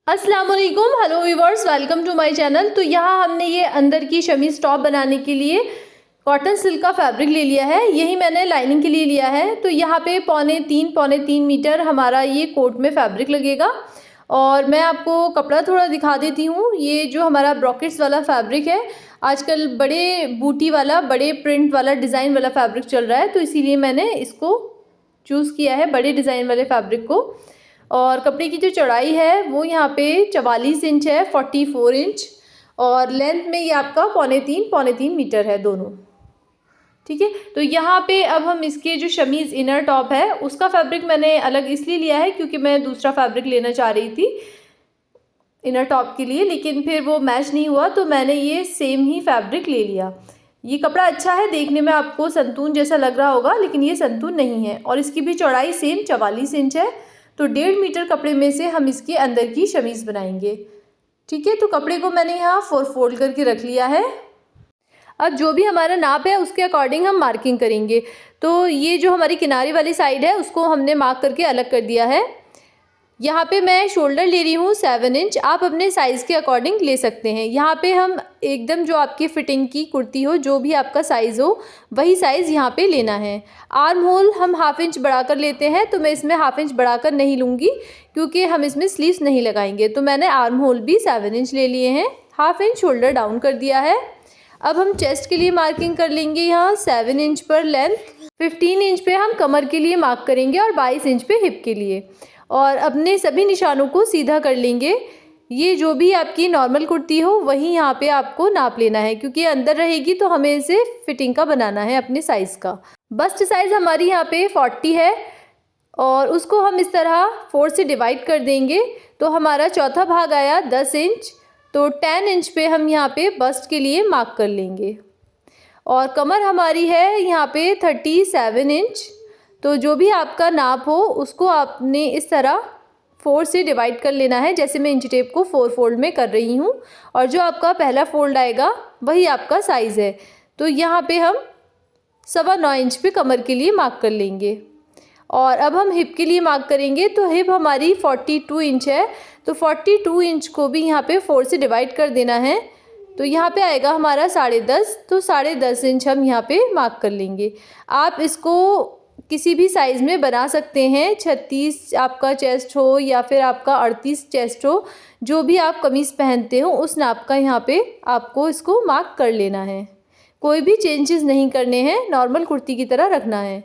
अस्सलाम वालेकुम, hello viewers, welcome to my channel. तो यहाँ हमने ये अंदर की शमीज़ टॉप बनाने के लिए कॉटन सिल्क का फैब्रिक ले लिया है। यही मैंने लाइनिंग के लिए लिया है। तो यहाँ पे पौने तीन मीटर हमारा ये कोट में फैब्रिक लगेगा। और मैं आपको कपड़ा थोड़ा दिखा देती हूँ। ये जो हमारा ब्रॉकेट्स वाला फैब्रिक है, आजकल बड़े बूटी वाला, बड़े प्रिंट वाला, डिज़ाइन वाला फैब्रिक चल रहा है, तो इसीलिए मैंने इसको चूज़ किया है, बड़े डिज़ाइन वाले फैब्रिक को। और कपड़े की जो चौड़ाई है वो यहाँ पे 44 इंच है, 44 इंच। और लेंथ में ये आपका पौने तीन मीटर है दोनों। ठीक है, तो यहाँ पे अब हम इसके जो शमीज़ इनर टॉप है उसका फैब्रिक मैंने अलग इसलिए लिया है क्योंकि मैं दूसरा फैब्रिक लेना चाह रही थी इनर टॉप के लिए, लेकिन फिर वो मैच नहीं हुआ, तो मैंने ये सेम ही फैब्रिक ले लिया। ये कपड़ा अच्छा है, देखने में आपको संतून जैसा लग रहा होगा, लेकिन ये संतून नहीं है। और इसकी भी चौड़ाई सेम 44 इंच है। तो 1.5 मीटर कपड़े में से हम इसके अंदर की शमीज़ बनाएंगे। ठीक है, तो कपड़े को मैंने यहाँ 4 फोल्ड करके रख लिया है। अब जो भी हमारा नाप है उसके अकॉर्डिंग हम मार्किंग करेंगे। तो ये जो हमारी किनारे वाली साइड है उसको हमने मार्क करके अलग कर दिया है। यहाँ पे मैं शोल्डर ले रही हूँ 7 इंच। आप अपने साइज़ के अकॉर्डिंग ले सकते हैं। यहाँ पे हम एकदम जो आपकी फिटिंग की कुर्ती हो, जो भी आपका साइज़ हो, वही साइज़ यहाँ पे लेना है। आर्म होल हम हाफ इंच बढ़ाकर लेते हैं, तो मैं इसमें हाफ इंच बढ़ाकर नहीं लूँगी क्योंकि हम इसमें स्लीव्स नहीं लगाएंगे। तो मैंने आर्म होल भी 7 इंच ले लिए हैं, हाफ इंच शोल्डर डाउन कर दिया है। अब हम चेस्ट के लिए मार्किंग कर लेंगे। यहाँ 7 इंच पर लेंथ, 15 इंच पे हम कमर के लिए मार्क करेंगे और 22 इंच पे हिप के लिए। और अपने सभी निशानों को सीधा कर लेंगे। ये जो भी आपकी नॉर्मल कुर्ती हो वही यहाँ पे आपको नाप लेना है, क्योंकि ये अंदर रहेगी तो हमें इसे फिटिंग का बनाना है अपने साइज़ का। बस्ट साइज़ हमारी यहाँ पे 40 है और उसको हम इस तरह 4 से डिवाइड कर देंगे, तो हमारा चौथा भाग आया 10 इंच। तो 10 इंच पे हम यहाँ पे बस्ट के लिए मार्क कर लेंगे। और कमर हमारी है यहाँ पे 37 इंच। तो जो भी आपका नाप हो उसको आपने इस तरह 4 से डिवाइड कर लेना है, जैसे मैं इंच टेप को 4 फोल्ड में कर रही हूँ। और जो आपका पहला फोल्ड आएगा वही आपका साइज़ है। तो यहाँ पे हम 9.25 इंच पे कमर के लिए मार्क कर लेंगे। और अब हम हिप के लिए मार्क करेंगे। तो हिप हमारी 42 इंच है, तो 42 इंच को भी यहाँ पे 4 से डिवाइड कर देना है। तो यहाँ पे आएगा हमारा 10.5। तो 10.5 इंच हम यहाँ पे मार्क कर लेंगे। आप इसको किसी भी साइज़ में बना सकते हैं। 36 आपका चेस्ट हो या फिर आपका 38 चेस्ट हो, जो भी आप कमीज़ पहनते हो उस नाप का यहाँ पे आपको इसको मार्क कर लेना है। कोई भी चेंजेस नहीं करने हैं, नॉर्मल कुर्ती की तरह रखना है।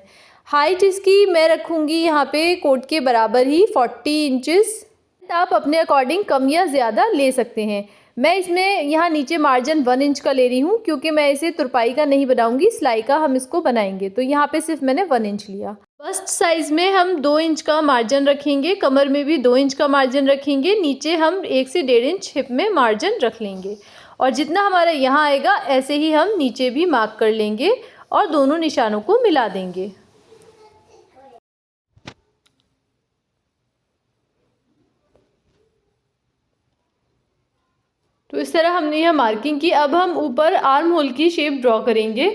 हाइट इसकी मैं रखूँगी यहाँ पे कोट के बराबर ही 40 इंचेस। आप अपने अकॉर्डिंग कम या ज़्यादा ले सकते हैं। मैं इसमें यहाँ नीचे मार्जिन 1 इंच का ले रही हूँ, क्योंकि मैं इसे तुरपाई का नहीं बनाऊँगी, सिलाई का हम इसको बनाएंगे। तो यहाँ पे सिर्फ मैंने 1 इंच लिया। बस्ट साइज़ में हम 2 इंच का मार्जिन रखेंगे, कमर में भी 2 इंच का मार्जिन रखेंगे, नीचे हम 1 से 1.5 इंच हिप में मार्जिन रख लेंगे। और जितना हमारा यहाँ आएगा ऐसे ही हम नीचे भी मार्क कर लेंगे और दोनों निशानों को मिला देंगे। तो इस तरह हमने यह मार्किंग की। अब हम ऊपर आर्म होल की शेप ड्रॉ करेंगे।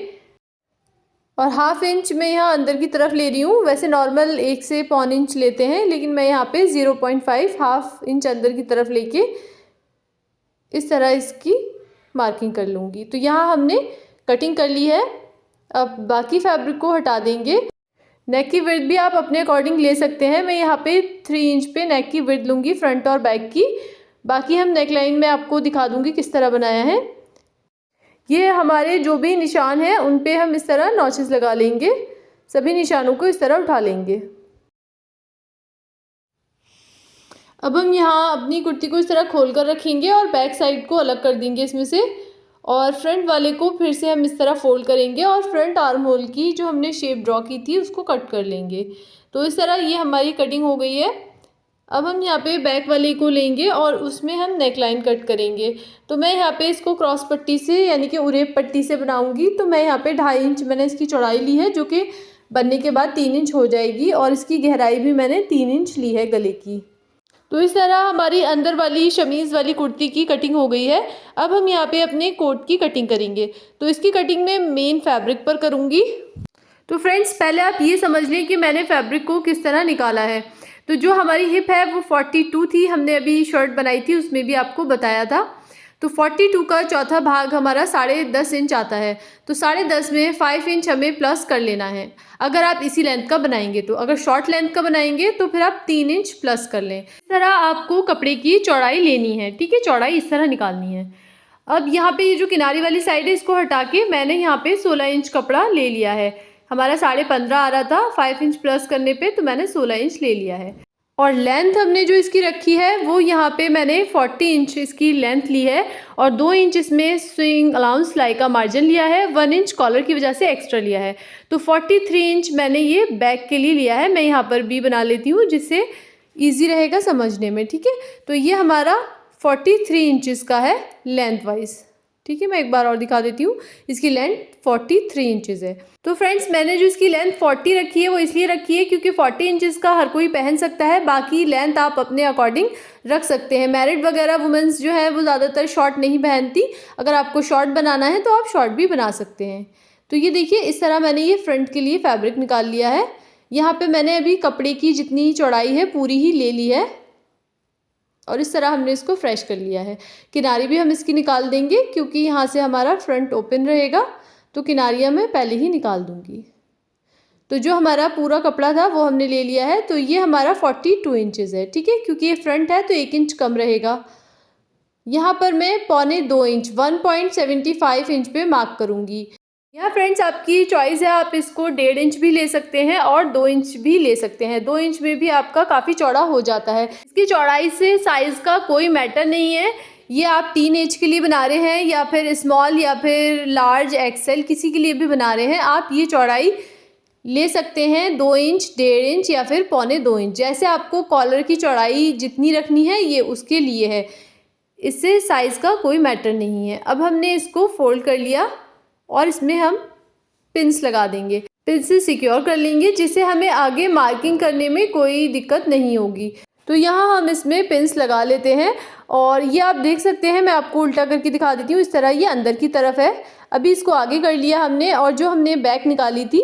और हाफ इंच मैं यहाँ अंदर की तरफ ले रही हूँ। वैसे नॉर्मल 1 से पौन इंच लेते हैं, लेकिन मैं यहाँ पे 0.5 हाफ इंच अंदर की तरफ लेके इस तरह इसकी मार्किंग कर लूँगी। तो यहाँ हमने कटिंग कर ली है। अब बाकी फैब्रिक को हटा देंगे। नेक की विड्थ भी आप अपने अकॉर्डिंग ले सकते हैं। मैं यहाँ पे 3 इंच पे नेक की विड्थ लूँगी, फ्रंट और बैक की। बाकी हम नेक लाइन में आपको दिखा दूँगी किस तरह बनाया है। ये हमारे जो भी निशान हैं उन पे हम इस तरह नॉचेस लगा लेंगे। सभी निशानों को इस तरह उठा लेंगे। अब हम यहाँ अपनी कुर्ती को इस तरह खोल कर रखेंगे और बैक साइड को अलग कर देंगे इसमें से। और फ्रंट वाले को फिर से हम इस तरह फोल्ड करेंगे और फ्रंट आर्म होल की जो हमने शेप ड्रॉ की थी उसको कट कर लेंगे। तो इस तरह ये हमारी कटिंग हो गई है। अब हम यहाँ पे बैक वाले को लेंगे और उसमें हम नेक लाइन कट करेंगे। तो मैं यहाँ पे इसको क्रॉस पट्टी से यानी कि उरेब पट्टी से बनाऊंगी। तो मैं यहाँ पे 2.5 इंच मैंने इसकी चौड़ाई ली है, जो कि बनने के बाद 3 इंच हो जाएगी। और इसकी गहराई भी मैंने 3 इंच ली है गले की। तो इस तरह हमारी अंदर वाली शमीज़ वाली कुर्ती की कटिंग हो गई है। अब हम यहाँ पे अपने कोट की कटिंग करेंगे। तो इसकी कटिंग मैं मेन फैब्रिक पर करूँगी। तो फ्रेंड्स, पहले आप ये समझ लें कि मैंने फैब्रिक को किस तरह निकाला है। तो जो हमारी हिप है वो 42 थी, हमने अभी शर्ट बनाई थी उसमें भी आपको बताया था। तो 42 का चौथा भाग हमारा 10.5 इंच आता है। तो 10.5 में 5 इंच हमें प्लस कर लेना है अगर आप इसी लेंथ का बनाएंगे तो। अगर शॉर्ट लेंथ का बनाएंगे तो फिर आप 3 इंच प्लस कर लें। इस तरह आपको कपड़े की चौड़ाई लेनी है, ठीक है, चौड़ाई इस तरह निकालनी है। अब यहाँ पे ये जो किनारी वाली साइड है इसको हटा के मैंने यहाँ पे 16 इंच कपड़ा ले लिया है। हमारा 15.5 आ रहा था, 5 इंच प्लस करने पे तो मैंने 16 इंच ले लिया है। और लेंथ हमने जो इसकी रखी है वो यहाँ पे मैंने 40 इंच इसकी लेंथ ली है और 2 इंच इसमें स्विंग अलाउंस सिलाई का मार्जिन लिया है, 1 इंच कॉलर की वजह से एक्स्ट्रा लिया है। तो 43 इंच मैंने ये बैक के लिए लिया है। मैं यहाँ पर भी बना लेती हूँ जिससे ईजी रहेगा समझने में, ठीक है। तो ये हमारा 43 इंचज़ का है लेंथ वाइज, ठीक है। मैं एक बार और दिखा देती हूँ, इसकी लेंथ 43 इंचज़ है। तो फ्रेंड्स मैंने जो इसकी लेंथ 40 रखी है वो इसलिए रखी है क्योंकि 40 इंचज़ का हर कोई पहन सकता है, बाकी लेंथ आप अपने अकॉर्डिंग रख सकते हैं। मैरिड वगैरह वुमेंस जो है वो ज़्यादातर शॉर्ट नहीं पहनती, अगर आपको शॉर्ट बनाना है तो आप शॉर्ट भी बना सकते हैं। तो ये देखिए इस तरह मैंने ये फ्रंट के लिए फैब्रिक निकाल लिया है। यहाँ पर मैंने अभी कपड़े की जितनी चौड़ाई है पूरी ही ले ली है और इस तरह हमने इसको फ्रेश कर लिया है। किनारी भी हम इसकी निकाल देंगे क्योंकि यहाँ से हमारा फ्रंट ओपन रहेगा, तो किनारियाँ मैं पहले ही निकाल दूँगी। तो जो हमारा पूरा कपड़ा था वो हमने ले लिया है। तो ये हमारा 42 इंचज़ है, ठीक है, क्योंकि ये फ्रंट है तो 1 इंच कम रहेगा। यहाँ पर मैं 1.25 इंच 1.75 इंच पे मार्क करूँगी। यहाँ फ्रेंड्स आपकी चॉइस है, आप इसको 1.5 इंच भी ले सकते हैं और 2 इंच भी ले सकते हैं। 2 इंच में भी आपका काफ़ी चौड़ा हो जाता है। इसकी चौड़ाई से साइज़ का कोई मैटर नहीं है। ये आप 3 इंच के लिए बना रहे हैं या फिर स्मॉल या फिर लार्ज एक्सेल किसी के लिए भी बना रहे हैं, आप ये चौड़ाई ले सकते हैं 2 इंच, 1.5 इंच या फिर 1.25 इंच। जैसे आपको कॉलर की चौड़ाई जितनी रखनी है ये उसके लिए है, इससे साइज़ का कोई मैटर नहीं है। अब हमने इसको फोल्ड कर लिया और इसमें हम पिन्स लगा देंगे, पिन से सिक्योर कर लेंगे जिससे हमें आगे मार्किंग करने में कोई दिक्कत नहीं होगी। तो यहाँ हम इसमें पिन्स लगा लेते हैं और ये आप देख सकते हैं, मैं आपको उल्टा करके दिखा देती हूँ। इस तरह ये अंदर की तरफ है। अभी इसको आगे कर लिया हमने और जो हमने बैक निकाली थी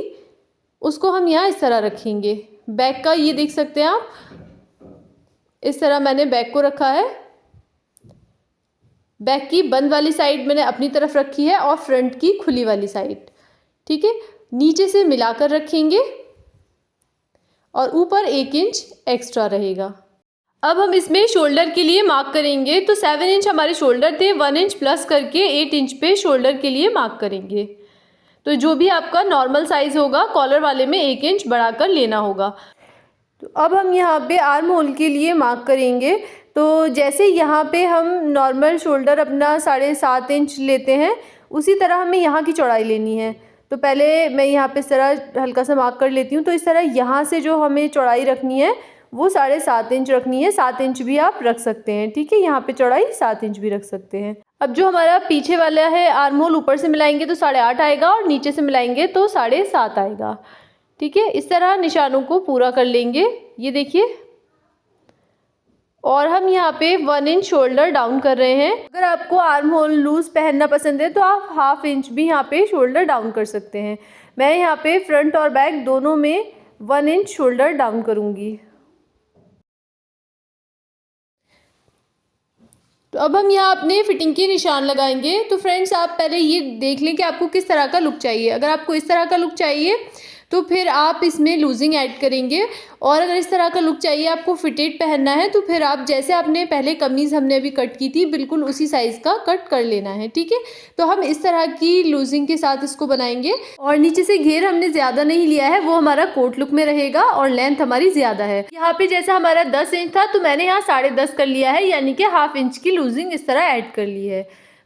उसको हम यहाँ इस तरह रखेंगे। बैक का ये देख सकते हैं आप, इस तरह मैंने बैक को रखा है। बैक की बंद वाली साइड मैंने अपनी तरफ रखी है और फ्रंट की खुली वाली साइड, ठीक है, नीचे से मिलाकर रखेंगे और ऊपर 1 इंच एक्स्ट्रा रहेगा। अब हम इसमें शोल्डर के लिए मार्क करेंगे। तो 7 इंच हमारे शोल्डर थे, 1 इंच प्लस करके 8 इंच पे शोल्डर के लिए मार्क करेंगे। तो जो भी आपका नॉर्मल साइज़ होगा कॉलर वाले में 1 इंच बढ़ाकर लेना होगा। तो अब हम यहाँ पे आर्म होल के लिए मार्क करेंगे। तो जैसे यहाँ पे हम नॉर्मल शोल्डर अपना 7.5 इंच लेते हैं उसी तरह हमें यहाँ की चौड़ाई लेनी है। तो पहले मैं यहाँ पे इस तरह हल्का सा मार्क कर लेती हूँ। तो इस तरह यहाँ से जो हमें चौड़ाई रखनी है वो 7.5 इंच रखनी है। 7 इंच भी आप रख सकते हैं, ठीक है, यहाँ पे चौड़ाई 7 इंच भी रख सकते हैं। अब जो हमारा पीछे वाला है आर्म होल, ऊपर से मिलाएंगे तो 8.5 आएगा और नीचे से मिलाएंगे तो 7.5 आएगा, ठीक है। इस तरह निशानों को पूरा कर लेंगे, ये देखिए। और हम यहाँ पे 1 इंच शोल्डर डाउन कर रहे हैं। अगर आपको आर्म होल लूज़ पहनना पसंद है तो आप 1/2 इंच भी यहाँ पे शोल्डर डाउन कर सकते हैं। मैं यहाँ पे फ्रंट और बैक दोनों में 1 इंच शोल्डर डाउन करूँगी। तो अब हम यहाँ अपने फिटिंग के निशान लगाएंगे। तो फ्रेंड्स आप पहले ये देख लें कि आपको किस तरह का लुक चाहिए। अगर आपको इस तरह का लुक चाहिए तो फिर आप इसमें लूजिंग ऐड करेंगे, और अगर इस तरह का लुक चाहिए आपको फिटेड पहनना है तो फिर आप जैसे आपने पहले कमीज़ हमने अभी कट की थी बिल्कुल उसी साइज़ का कट कर लेना है, ठीक है। तो हम इस तरह की लूजिंग के साथ इसको बनाएंगे और नीचे से घेर हमने ज़्यादा नहीं लिया है, वो हमारा कोट लुक में रहेगा और लेंथ हमारी ज़्यादा है। यहाँ पे जैसा हमारा 10 इंच था तो मैंने यहाँ 10.5 कर लिया है, यानी कि 1/2 इंच की लूजिंग इस तरह ऐड कर ली है।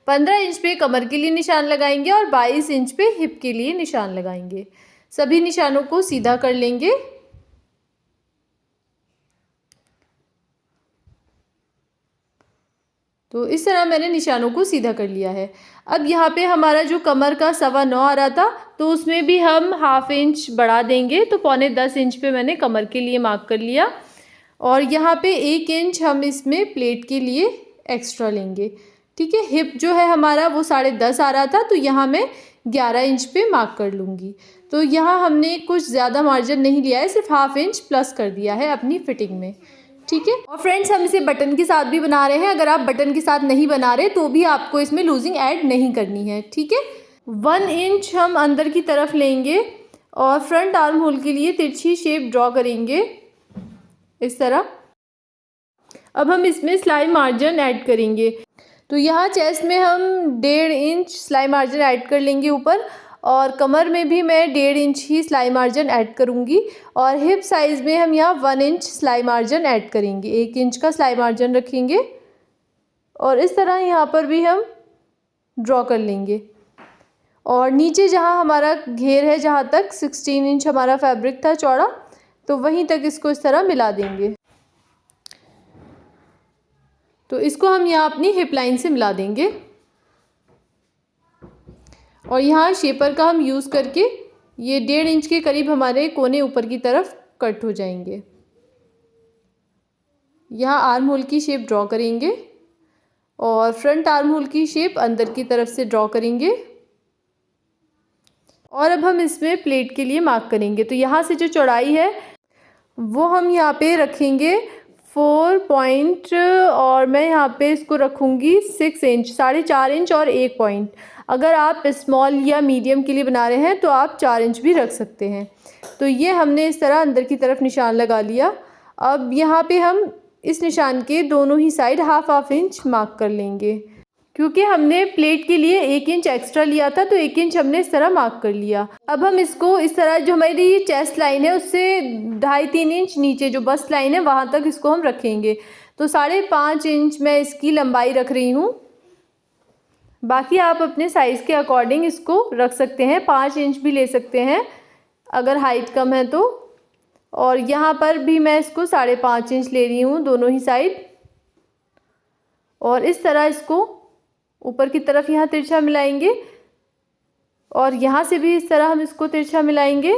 15 इंच पे कमर के लिए निशान लगाएंगे और 22 इंच पे हिप के लिए निशान लगाएंगे। सभी निशानों को सीधा कर लेंगे। तो इस तरह मैंने निशानों को सीधा कर लिया है। अब यहाँ पे हमारा जो कमर का 9.25 आ रहा था तो उसमें भी हम 1/2 इंच बढ़ा देंगे। तो 9.25 इंच पे मैंने कमर के लिए मार्क कर लिया और यहाँ पे 1 इंच हम इसमें प्लेट के लिए एक्स्ट्रा लेंगे, ठीक है। हिप जो है हमारा वो 10.5 आ रहा था, तो यहाँ मैं 11 इंच पे मार्क कर लूँगी। तो यहाँ हमने कुछ ज़्यादा मार्जिन नहीं लिया है, सिर्फ ½ इंच प्लस कर दिया है अपनी फिटिंग में। ठीक है। और फ्रेंड्स, हम इसे बटन के साथ भी बना रहे हैं। अगर आप बटन के साथ नहीं बना रहे तो भी आपको इसमें लूजिंग ऐड नहीं करनी है। ठीक है। 1 इंच हम अंदर की तरफ लेंगे और फ्रंट आर्म होल के लिए तिरछी शेप ड्रॉ करेंगे इस तरह। अब हम इसमें सिलाई मार्जिन ऐड करेंगे। तो यहाँ चेस्ट में हम 1.5 इंच सिलाई मार्जिन ऐड कर लेंगे ऊपर, और कमर में भी मैं 1.5 इंच ही सिलाई मार्जिन ऐड करूँगी। और हिप साइज़ में हम यहाँ 1 इंच सिलाई मार्जिन ऐड करेंगे, 1 इंच का सिलाई मार्जिन रखेंगे और इस तरह यहाँ पर भी हम ड्रॉ कर लेंगे। और नीचे जहाँ हमारा घेर है, जहाँ तक 16 इंच हमारा फैब्रिक था चौड़ा, तो वहीं तक इसको इस तरह मिला देंगे। तो इसको हम यहाँ अपनी हिप लाइन से मिला देंगे और यहाँ शेपर का हम यूज़ करके ये 1.5 इंच के करीब हमारे कोने ऊपर की तरफ कट हो जाएंगे। यहाँ आर्म होल की शेप ड्रॉ करेंगे और फ्रंट आर्म होल की शेप अंदर की तरफ से ड्रॉ करेंगे। और अब हम इसमें प्लेट के लिए मार्क करेंगे। तो यहाँ से जो चौड़ाई है वो हम यहाँ पे रखेंगे 4 पॉइंट, और मैं यहाँ पे इसको रखूँगी 6 इंच, 4.5 इंच और 1 पॉइंट। अगर आप स्मॉल या मीडियम के लिए बना रहे हैं तो आप 4 इंच भी रख सकते हैं। तो ये हमने इस तरह अंदर की तरफ निशान लगा लिया। अब यहाँ पे हम इस निशान के दोनों ही साइड ½ इंच मार्क कर लेंगे, क्योंकि हमने प्लेट के लिए 1 इंच एक्स्ट्रा लिया था, तो 1 इंच हमने इस तरह मार्क कर लिया। अब हम इसको इस तरह, जो हमारी चेस्ट लाइन है उससे 2.5-3 इंच नीचे जो बस्ट लाइन है वहाँ तक इसको हम रखेंगे। तो 5.5 इंच मैं इसकी लंबाई रख रही हूँ। बाकी आप अपने साइज़ के अकॉर्डिंग इसको रख सकते हैं, 5 इंच भी ले सकते हैं अगर हाइट कम है तो। और यहाँ पर भी मैं इसको 5.5 इंच ले रही हूँ दोनों ही साइड, और इस तरह इसको ऊपर की तरफ यहाँ तिरछा मिलाएंगे और यहाँ से भी इस तरह हम इसको तिरछा मिलाएंगे।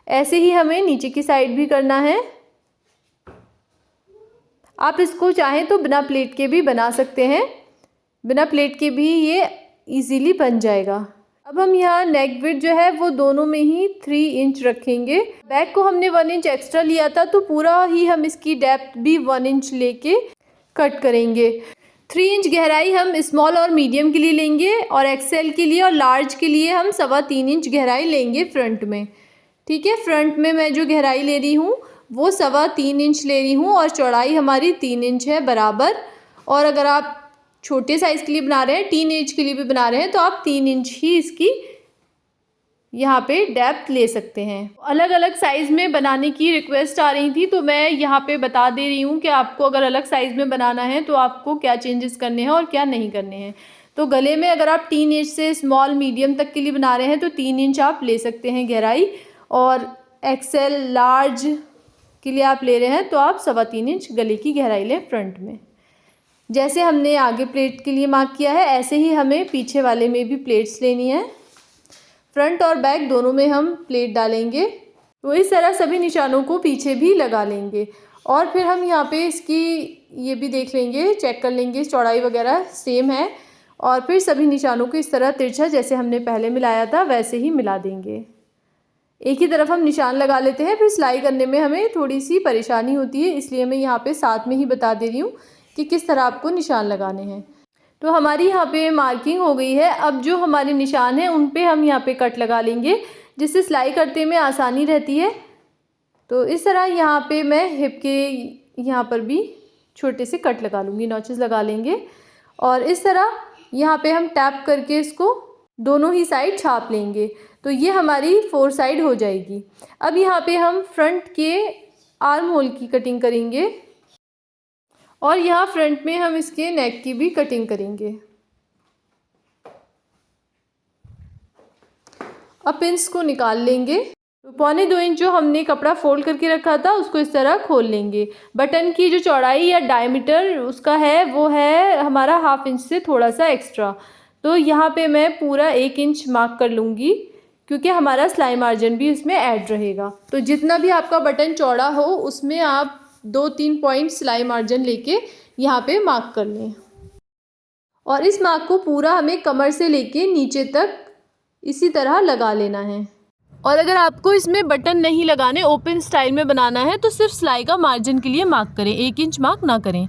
ऐसे ही हमें नीचे की साइड भी करना है। आप इसको चाहें तो बिना प्लेट के भी बना सकते हैं, बिना प्लेट के भी ये इजीली बन जाएगा। अब हम यहाँ नेक विड्थ जो है वो दोनों में ही 3 इंच रखेंगे। बैक को हमने 1 इंच एक्स्ट्रा लिया था, तो पूरा ही हम इसकी डेप्थ भी 1 इंच लेके कट करेंगे। 3 इंच गहराई हम स्मॉल और मीडियम के लिए लेंगे, और एक्सेल के लिए और लार्ज के लिए हम 3.25 इंच गहराई लेंगे फ्रंट में। ठीक है। फ्रंट में मैं जो गहराई ले रही हूँ वो 3.25 इंच ले रही हूँ और चौड़ाई हमारी 3 इंच है बराबर। और अगर आप छोटे साइज़ के लिए बना रहे हैं, टीनेज के लिए भी बना रहे हैं, तो आप 3 इंच ही इसकी यहाँ पे डेप्थ ले सकते हैं। अलग अलग साइज़ में बनाने की रिक्वेस्ट आ रही थी, तो मैं यहाँ पे बता दे रही हूँ कि आपको अगर अलग साइज़ में बनाना है तो आपको क्या चेंजेस करने हैं और क्या नहीं करने हैं। तो गले में अगर आप टीनेज से स्मॉल मीडियम तक के लिए बना रहे हैं तो 3 इंच आप ले सकते हैं गहराई, और एक्सेल लार्ज के लिए आप ले रहे हैं तो आप 3.25 इंच गले की गहराई लें फ्रंट में। जैसे हमने आगे प्लेट के लिए मार्क किया है, ऐसे ही हमें पीछे वाले में भी प्लेट्स लेनी है। फ्रंट और बैक दोनों में हम प्लेट डालेंगे। तो इस तरह सभी निशानों को पीछे भी लगा लेंगे। और फिर हम यहाँ पे इसकी ये भी देख लेंगे, चेक कर लेंगे चौड़ाई वगैरह सेम है, और फिर सभी निशानों को इस तरह तिरछा जैसे हमने पहले मिलाया था वैसे ही मिला देंगे। एक ही तरफ हम निशान लगा लेते हैं, फिर सिलाई करने में हमें थोड़ी सी परेशानी होती है, इसलिए मैं यहाँ पे साथ में ही बता दे रही हूँ कि किस तरह आपको निशान लगाने हैं। तो हमारी यहाँ पे मार्किंग हो गई है। अब जो हमारे निशान हैं उन पे हम यहाँ पे कट लगा लेंगे, जिससे सिलाई करते में आसानी रहती है। तो इस तरह यहाँ पे मैं हिप के यहाँ पर भी छोटे से कट लगा लूँगी, नॉचेस लगा लेंगे, और इस तरह यहाँ पे हम टैप करके इसको दोनों ही साइड छाप लेंगे। तो ये हमारी 4 साइड हो जाएगी। अब यहाँ पे हम फ्रंट के आर्म होल की कटिंग करेंगे, और यहाँ फ्रंट में हम इसके नेक की भी कटिंग करेंगे। अब पिंस को निकाल लेंगे। तो 1.25 इंच जो हमने कपड़ा फोल्ड करके रखा था उसको इस तरह खोल लेंगे। बटन की जो चौड़ाई या डायमीटर उसका है वो है हमारा ½ इंच से थोड़ा सा एक्स्ट्रा। तो यहाँ पे मैं पूरा 1 इंच मार्क कर लूँगी, क्योंकि हमारा सिलाई मार्जिन भी इसमें ऐड रहेगा। तो जितना भी आपका बटन चौड़ा हो उसमें आप 2-3 पॉइंट सिलाई मार्जिन लेके यहाँ पे मार्क कर लें। और इस मार्क को पूरा हमें कमर से लेके नीचे तक इसी तरह लगा लेना है। और अगर आपको इसमें बटन नहीं लगाने, ओपन स्टाइल में बनाना है, तो सिर्फ सिलाई का मार्जिन के लिए मार्क करें, 1 इंच मार्क ना करें।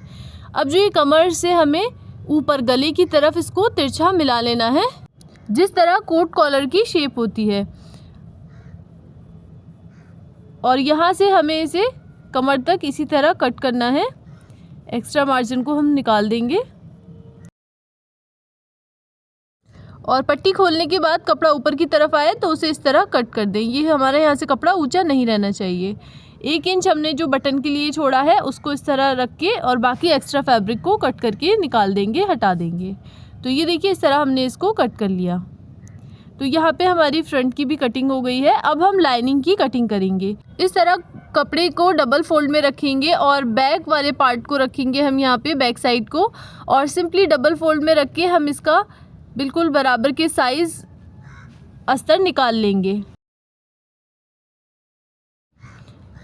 अब जो ये कमर से हमें ऊपर गले की तरफ इसको तिरछा मिला लेना है, जिस तरह कोट कॉलर की शेप होती है। और यहाँ से हमें इसे कमर तक इसी तरह कट करना है। एक्स्ट्रा मार्जिन को हम निकाल देंगे और पट्टी खोलने के बाद कपड़ा ऊपर की तरफ आए तो उसे इस तरह कट कर दें। ये हमारे यहाँ से कपड़ा ऊंचा नहीं रहना चाहिए। 1 इंच हमने जो बटन के लिए छोड़ा है उसको इस तरह रख के और बाकी एक्स्ट्रा फैब्रिक को कट करके निकाल देंगे, हटा देंगे। तो ये देखिए इस तरह हमने इसको कट कर लिया। तो यहाँ पे हमारी फ्रंट की भी कटिंग हो गई है। अब हम लाइनिंग की कटिंग करेंगे। इस तरह कपड़े को डबल फोल्ड में रखेंगे और बैक वाले पार्ट को रखेंगे हम यहाँ पे बैक साइड को, और सिंपली डबल फोल्ड में रख के हम इसका बिल्कुल बराबर के साइज अस्तर निकाल लेंगे।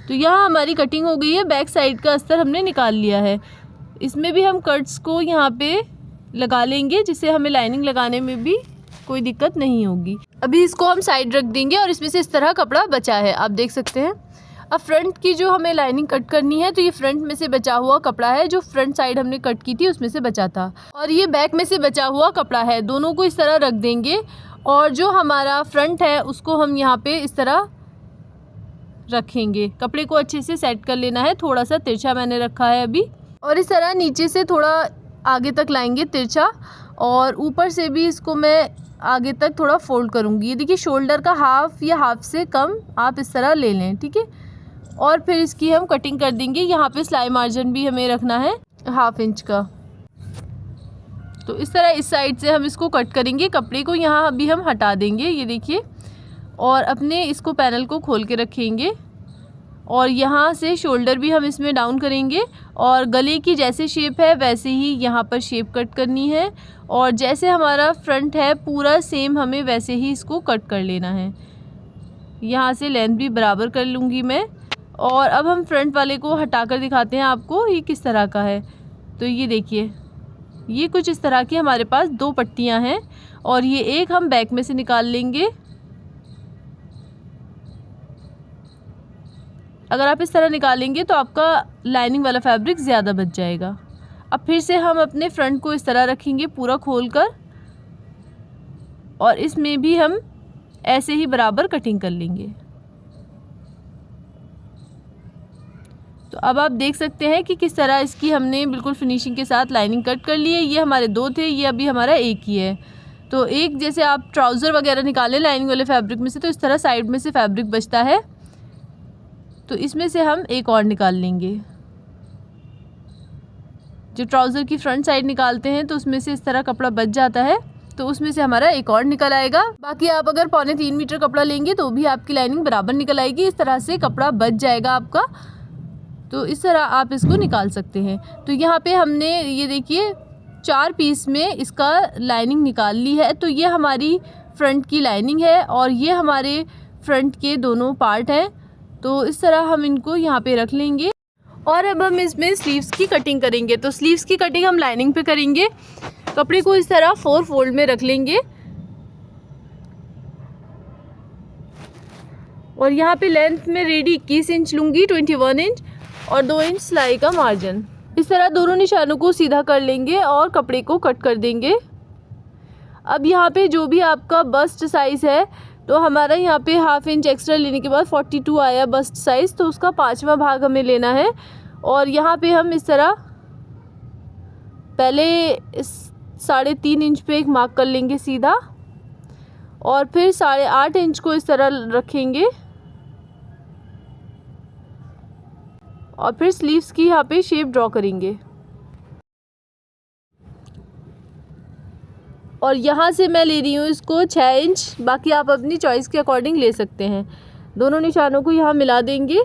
तो यहाँ हमारी कटिंग हो गई है, बैक साइड का अस्तर हमने निकाल लिया है। इसमें भी हम कट्स को यहाँ पे लगा लेंगे, जिससे हमें लाइनिंग लगाने में भी कोई दिक्कत नहीं होगी। अभी इसको हम साइड रख देंगे और इसमें से इस तरह कपड़ा बचा है, आप देख सकते हैं। अब फ्रंट की जो हमें लाइनिंग कट करनी है, तो ये फ्रंट में से बचा हुआ कपड़ा है, जो फ्रंट साइड हमने कट की थी उसमें से बचा था, और ये बैक में से बचा हुआ कपड़ा है। दोनों को इस तरह रख देंगे और जो हमारा फ्रंट है उसको हम यहाँ पे इस तरह रखेंगे। कपड़े को अच्छे से सेट कर लेना है, थोड़ा सा तिरछा मैंने रखा है अभी, और इस तरह नीचे से थोड़ा आगे तक लाएंगे तिरछा, और ऊपर से भी इसको मैं आगे तक थोड़ा फोल्ड करूँगी। ये देखिए शोल्डर का हाफ या हाफ से कम आप इस तरह ले लें, ठीक है। और फिर इसकी हम कटिंग कर देंगे। यहाँ पे सिलाई मार्जिन भी हमें रखना है 1/2 इंच का। तो इस तरह इस साइड से हम इसको कट करेंगे। कपड़े को यहाँ अभी हम हटा देंगे, ये देखिए, और अपने इसको पैनल को खोल के रखेंगे, और यहाँ से शोल्डर भी हम इसमें डाउन करेंगे, और गले की जैसे शेप है वैसे ही यहाँ पर शेप कट करनी है, और जैसे हमारा फ्रंट है पूरा सेम हमें वैसे ही इसको कट कर लेना है। यहाँ से लेंथ भी बराबर कर लूँगी मैं। और अब हम फ्रंट वाले को हटा कर दिखाते हैं आपको ये किस तरह का है। तो ये देखिए, ये कुछ इस तरह की हमारे पास 2 पट्टियाँ हैं, और ये एक हम बैक में से निकाल लेंगे। अगर आप इस तरह निकालेंगे तो आपका लाइनिंग वाला फैब्रिक ज़्यादा बच जाएगा। अब फिर से हम अपने फ्रंट को इस तरह रखेंगे पूरा खोलकर, और इसमें भी हम ऐसे ही बराबर कटिंग कर लेंगे। तो अब आप देख सकते हैं कि किस तरह इसकी हमने बिल्कुल फिनिशिंग के साथ लाइनिंग कट कर ली है। ये हमारे 2 थे, ये अभी हमारा 1 ही है। तो एक जैसे आप ट्राउज़र वगैरह निकालें लाइनिंग वाले फैब्रिक में से, तो इस तरह साइड में से फैब्रिक बचता है, तो इसमें से हम एक और निकाल लेंगे। जो ट्राउज़र की फ्रंट साइड निकालते हैं तो उसमें से इस तरह कपड़ा बच जाता है, तो उसमें से हमारा एक और निकल आएगा। बाकी आप अगर 2.25 मीटर कपड़ा लेंगे तो भी आपकी लाइनिंग बराबर निकल आएगी। इस तरह से कपड़ा बच जाएगा आपका, तो इस तरह आप इसको निकाल सकते हैं। तो यहाँ पे हमने ये देखिए 4 पीस में इसका लाइनिंग निकाल ली है। तो ये हमारी फ्रंट की लाइनिंग है और ये हमारे फ्रंट के दोनों पार्ट हैं। तो इस तरह हम इनको यहाँ पे रख लेंगे, और अब हम इसमें स्लीव्स की कटिंग करेंगे। तो स्लीव्स की कटिंग हम लाइनिंग पे करेंगे। कपड़े को इस तरह 4 फोल्ड में रख लेंगे, और यहाँ पे लेंथ में रेडी 21 इंच लूँगी, 21 इंच, और 2 इंच सिलाई का मार्जिन। इस तरह दोनों निशानों को सीधा कर लेंगे और कपड़े को कट कर देंगे। अब यहाँ पे जो भी आपका बस्ट साइज़ है, तो हमारा यहाँ पे 1/2 इंच एक्स्ट्रा लेने के बाद 42 आया बस्ट साइज़, तो उसका 5वां भाग हमें लेना है। और यहाँ पे हम इस तरह पहले इस 3.5 इंच पे एक मार्क कर लेंगे सीधा, और फिर 8.5 इंच को इस तरह रखेंगे, और फिर स्लीव्स की यहाँ पे शेप ड्रॉ करेंगे। और यहाँ से मैं ले रही हूँ इसको 6 इंच, बाकी आप अपनी चॉइस के अकॉर्डिंग ले सकते हैं। दोनों निशानों को यहाँ मिला देंगे,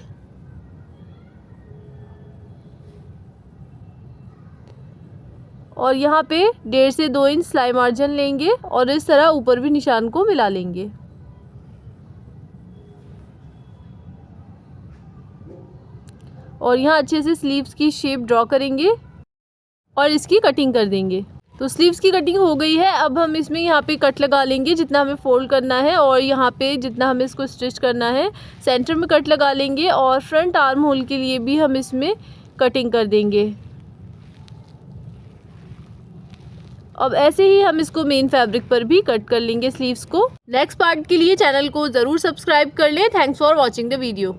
और यहाँ पे 1.5 से 2 इंच सिलाई मार्जिन लेंगे, और इस तरह ऊपर भी निशान को मिला लेंगे। और यहाँ अच्छे से स्लीव्स की शेप ड्रॉ करेंगे और इसकी कटिंग कर देंगे। तो स्लीव्स की कटिंग हो गई है। अब हम इसमें यहाँ पे कट लगा लेंगे जितना हमें फोल्ड करना है और यहाँ पे जितना हमें इसको स्टिच करना है सेंटर में कट लगा लेंगे और फ्रंट आर्म होल के लिए भी हम इसमें कटिंग कर देंगे। अब ऐसे ही हम इसको मेन फैब्रिक पर भी कट कर लेंगे स्लीव्स को। नेक्स्ट पार्ट के लिए चैनल को ज़रूर सब्सक्राइब कर लें। Thanks for watching the video.